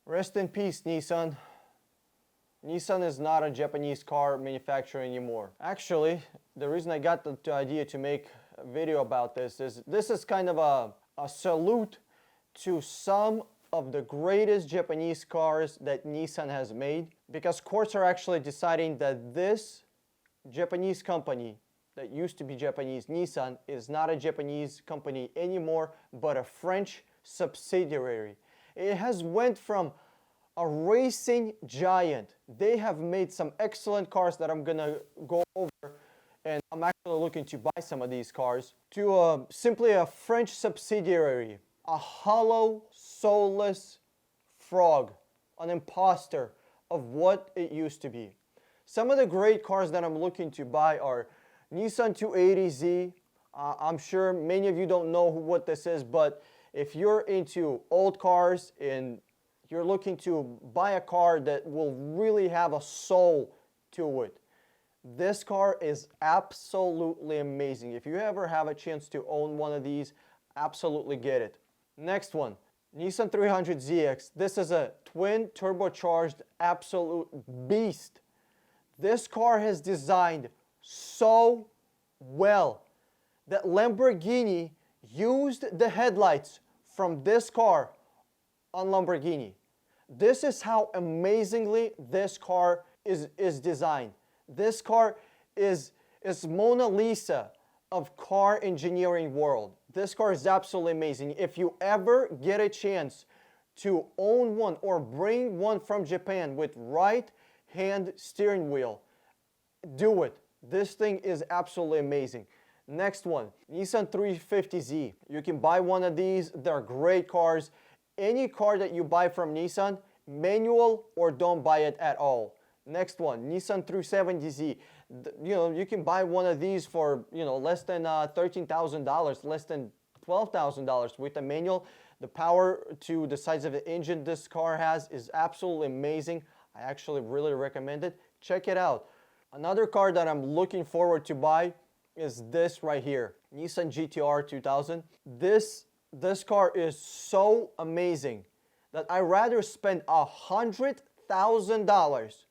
Rest in peace, Nissan. Nissan is not a Japanese car manufacturer anymore. Actually, the reason I got the idea to make a video about this is kind of a salute to some of the greatest Japanese cars that Nissan has made, because courts are actually deciding that this Japanese company that used to be Japanese, Nissan, is not a Japanese company anymore, but a French subsidiary. It has went from a racing giant. They have made some excellent cars that I'm gonna go over, and I'm actually looking to buy some of these cars, to simply a French subsidiary, a hollow, soulless frog, an imposter of what it used to be. Some of the great cars that I'm looking to buy are Nissan 280Z. I'm sure many of you don't know what this is, but if you're into old cars and you're looking to buy a car that will really have a soul to it, this car is absolutely amazing. If you ever have a chance to own one of these, absolutely get it. Next one, Nissan 300ZX. This is a twin turbocharged absolute beast. This car has designed so well that Lamborghini used the headlights from this car on Lamborghini. This is how amazingly this car is designed. This car is Mona Lisa of car engineering world. This car is absolutely amazing. If you ever get a chance to own one or bring one from Japan with right hand steering wheel, do it. This thing is absolutely amazing. Next one, Nissan 350Z. You can buy one of these. They're great cars. Any car that you buy from Nissan, manual or don't buy it at all. Next one, Nissan 370Z. You can buy one of these for, less than $13,000, less than $12,000 with a manual. The power to the size of the engine this car has is absolutely amazing. I actually really recommend it. Check it out. Another car that I'm looking forward to buy is this right here, Nissan GTR 2000. This car is so amazing that I'd rather spend $100,000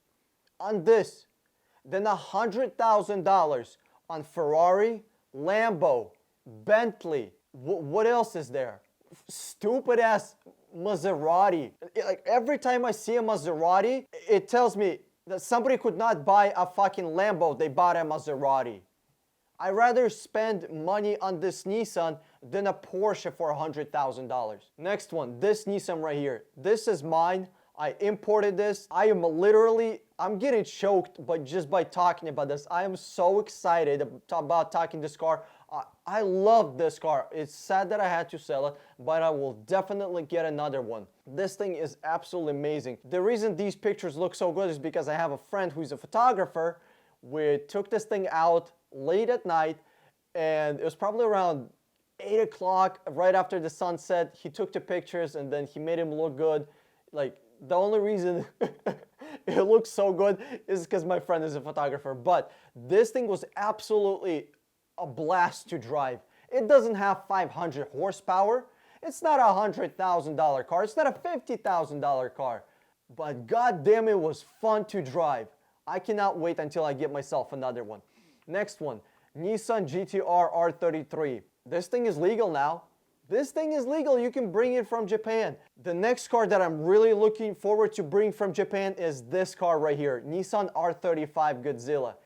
on this than $100,000 on Ferrari, Lambo, Bentley. What else is there? Stupid ass Maserati. Like every time I see a Maserati, it tells me that somebody could not buy a fucking Lambo, they bought a Maserati. I'd rather spend money on this Nissan than a Porsche for $100,000. Next one, this Nissan right here. This is mine. I imported this. I'm getting choked just by talking about this. I am so excited about talking this car. I love this car. It's sad that I had to sell it, but I will definitely get another one. This thing is absolutely amazing. The reason these pictures look so good is because I have a friend who's a photographer. We took this thing out late at night, and it was probably around 8 o'clock, right after the sunset. He took the pictures and then he made him look good. Like, the only reason it looks so good is because my friend is a photographer. But this thing was absolutely a blast to drive. It doesn't have 500 horsepower. It's not a $100,000 car. It's not a $50,000 car. But goddamn, it was fun to drive. I cannot wait until I get myself another one. Next one, Nissan GTR R35. This thing is legal now. This thing is legal. You can bring it from Japan. The next car that I'm really looking forward to bring from Japan is this car right here, Nissan R35 Godzilla.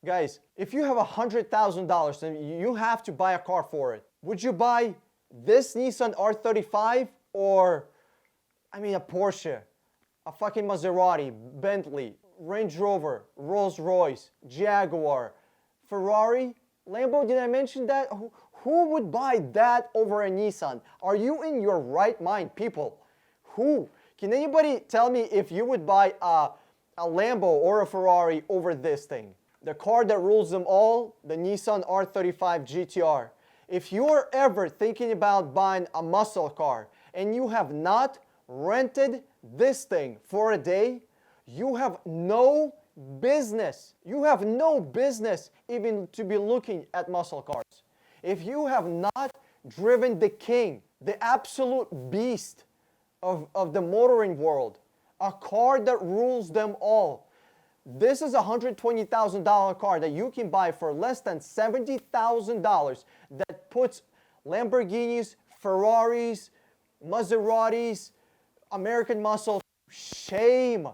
Guys, if you have $100,000, then you have to buy a car for it. Would you buy this Nissan R35 or, a Porsche, a fucking Maserati, Bentley, Range Rover, Rolls Royce, Jaguar, Ferrari, Lambo? Did I mention that? Who would buy that over a Nissan? Are you in your right mind, people? Who? Can anybody tell me if you would buy a Lambo or a Ferrari over this thing? The car that rules them all, the Nissan R35 GTR. If you are ever thinking about buying a muscle car and you have not rented this thing for a day, you have no business. You have no business even to be looking at muscle cars. If you have not driven the king, the absolute beast of the motoring world. A car that rules them all. This is a $120,000 car that you can buy for less than $70,000 that puts Lamborghinis, Ferraris, Maseratis, American muscle to shame.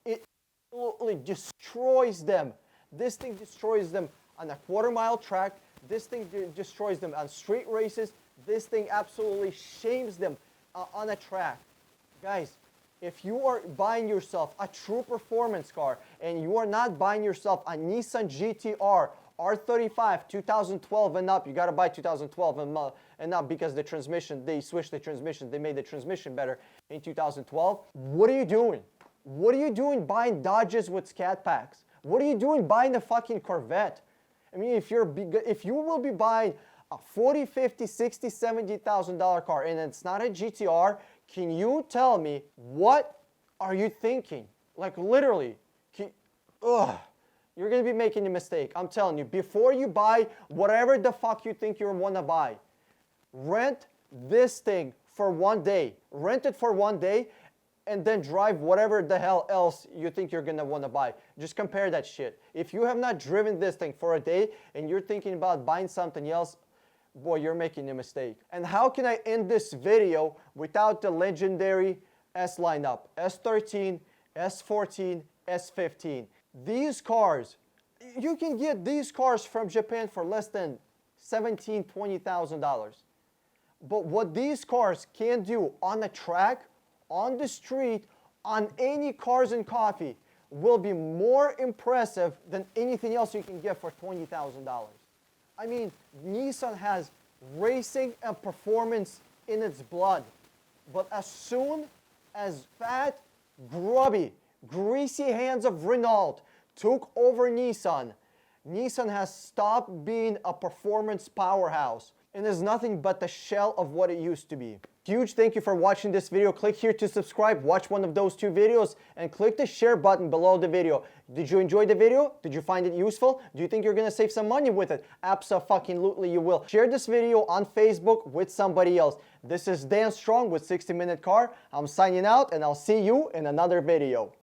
It absolutely destroys them. This thing destroys them on a quarter-mile track. This thing destroys them on street races. This thing absolutely shames them on a track. Guys, if you are buying yourself a true performance car and you are not buying yourself a Nissan GTR R35 2012 and up, you got to buy 2012 and up because the transmission, they switched the transmission, they made the transmission better in 2012. What are you doing? What are you doing buying Dodges with scat packs? What are you doing buying a fucking Corvette? I mean, if you will be buying a $40, $50, $60, $70,000 car and it's not a GTR, can you tell me what are you thinking? Like literally, you're gonna be making a mistake. I'm telling you, before you buy whatever the fuck you think you wanna buy, rent this thing for 1 day. Rent it for 1 day and then drive whatever the hell else you think you're gonna wanna buy. Just compare that shit. If you have not driven this thing for a day and you're thinking about buying something else, boy, you're making a mistake. And how can I end this video without the legendary S lineup? S13, S14, S15. These cars, you can get these cars from Japan for less than $17,000, $20,000. But what these cars can do on the track, on the street, on any cars and coffee will be more impressive than anything else you can get for $20,000. I mean, Nissan has racing and performance in its blood. But as soon as fat, grubby, greasy hands of Renault took over Nissan, Nissan has stopped being a performance powerhouse and is nothing but the shell of what it used to be. Huge thank you for watching this video. Click here to subscribe, watch one of those 2 videos, and click the share button below the video. Did you enjoy the video? Did you find it useful? Do you think you're gonna save some money with it? Abso-fucking-lutely you will. Share this video on Facebook with somebody else. This is Dan Strong with 60 Minute Car. I'm signing out and I'll see you in another video.